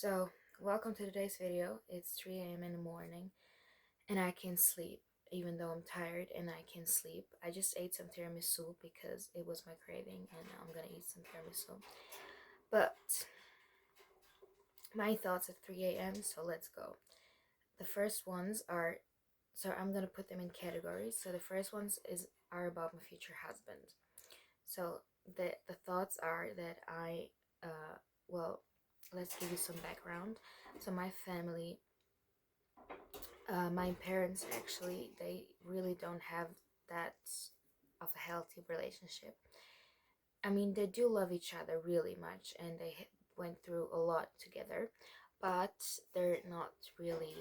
So, welcome to today's video. It's 3 a.m. in the morning and I can't sleep even though I'm tired and I can't sleep. I just ate some tiramisu because it was my craving and now I'm gonna eat some tiramisu. But my thoughts at 3 a.m., so let's go. The first ones are, so I'm gonna put them in categories. So the first ones are about my future husband. So the thoughts are that well, let's give you some background. So my family, my parents actually, they really don't have that of a healthy relationship. I mean, they do love each other really much and they went through a lot together, but they're not really,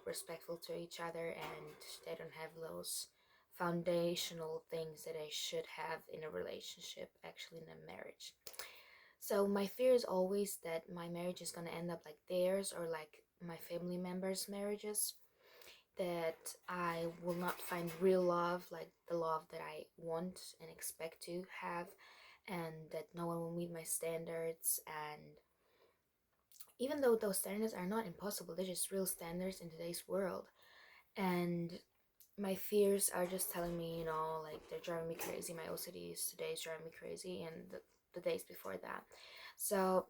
respectful to each other, and they don't have those foundational things that they should have in a relationship, actually in a marriage. So my fear is always that my marriage is going to end up like theirs or like my family members' marriages, that I will not find real love, like the love that I want and expect to have, and that no one will meet my standards. And even though those standards are not impossible, they're just real standards in today's world. And my fears are just telling me, like they're driving me crazy. My OCDs today is driving me crazy, and the days before that. So,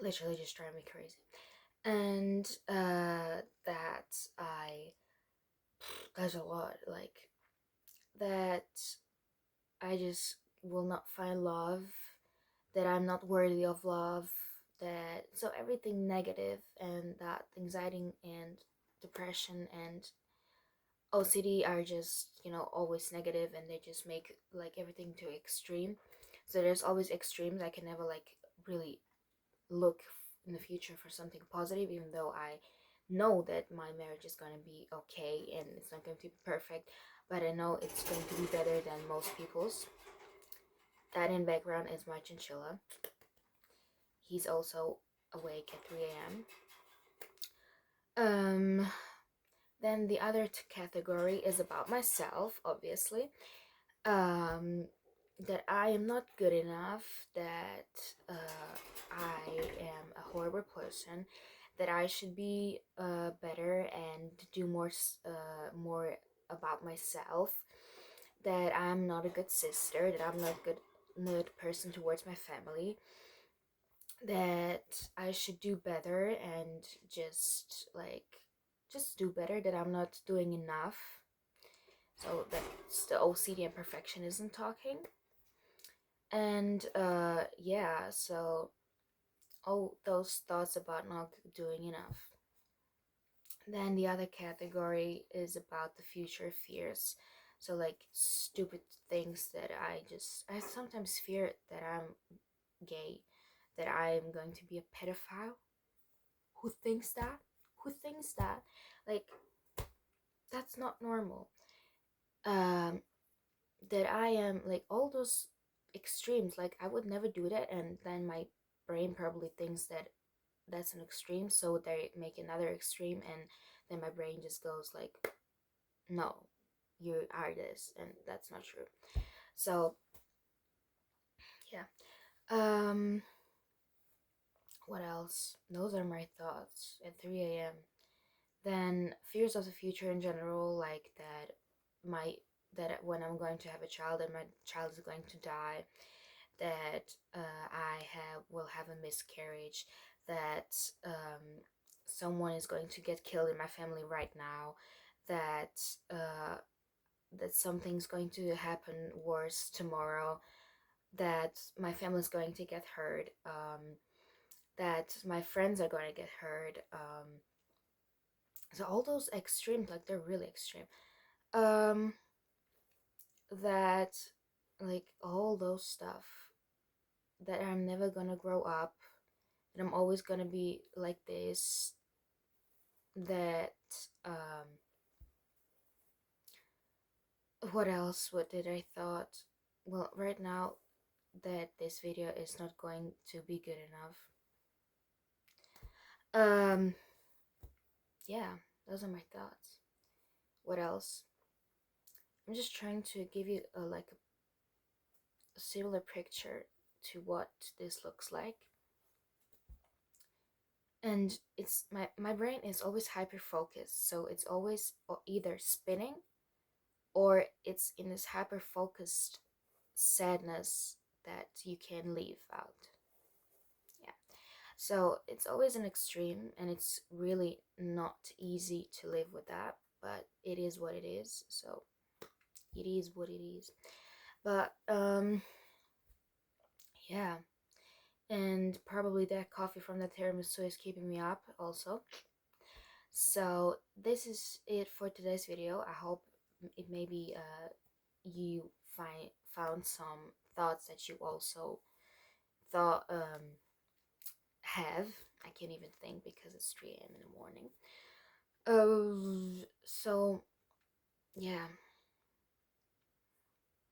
literally just driving me crazy. And that I, there's a lot, like, that I just will not find love, that I'm not worthy of love, that so everything negative, and that anxiety and depression and OCD are just, always negative, and they just make like everything too extreme. So there's always extremes. I can never like really look in the future for something positive, even though I know that my marriage is going to be okay and it's not going to be perfect, but I know it's going to be better than most people's. That in background is my chinchilla. He's also awake at 3 a.m. Then the other category is about myself, obviously. That I am not good enough, that I am a horrible person, that I should be better and do more about myself, that I'm not a good sister, that I'm not a good person towards my family, that I should do better and just do better, that I'm not doing enough. So that's the OCD and perfectionism talking. And yeah, so all those thoughts about not doing enough. Then the other category is about the future fears. So like stupid things that I sometimes fear that I'm gay, that I'm going to be a pedophile. Who thinks that? Who thinks that? Like, that's not normal. Um that I am like all those extremes, like I would never do that, and then my brain probably thinks that that's an extreme, so they make another extreme, and then my brain just goes like, no, you are this, and that's not true. So yeah. um what else? Those are my thoughts at 3 a.m. Then fears of the future in general, like my that when I'm going to have a child and my child is going to die, that will have a miscarriage, that someone is going to get killed in my family right now, that uh, that something's going to happen worse tomorrow, that my family is going to get hurt, that my friends are going to get hurt. So all those extremes, like they're really extreme. Um, that like all those stuff, that I'm never gonna grow up, that I'm always gonna be like this, that um what else, what did I thought? Well, right now that this video is not going to be good enough. um yeah, those are my thoughts. What else? I'm just trying to give you a similar picture to what this looks like. and it's my brain is always hyper focused, so it's always either spinning or it's in this hyper focused sadness that you can leave out. Yeah. So it's always an extreme, and it's really not easy to live with that, but it is what it is. So it is what it is. But yeah, and probably that coffee from the tiramisu is keeping me up also. So this is it for today's video. I hope it maybe you found some thoughts that you also thought have. I can't even think because it's 3 a.m. in the morning. So yeah,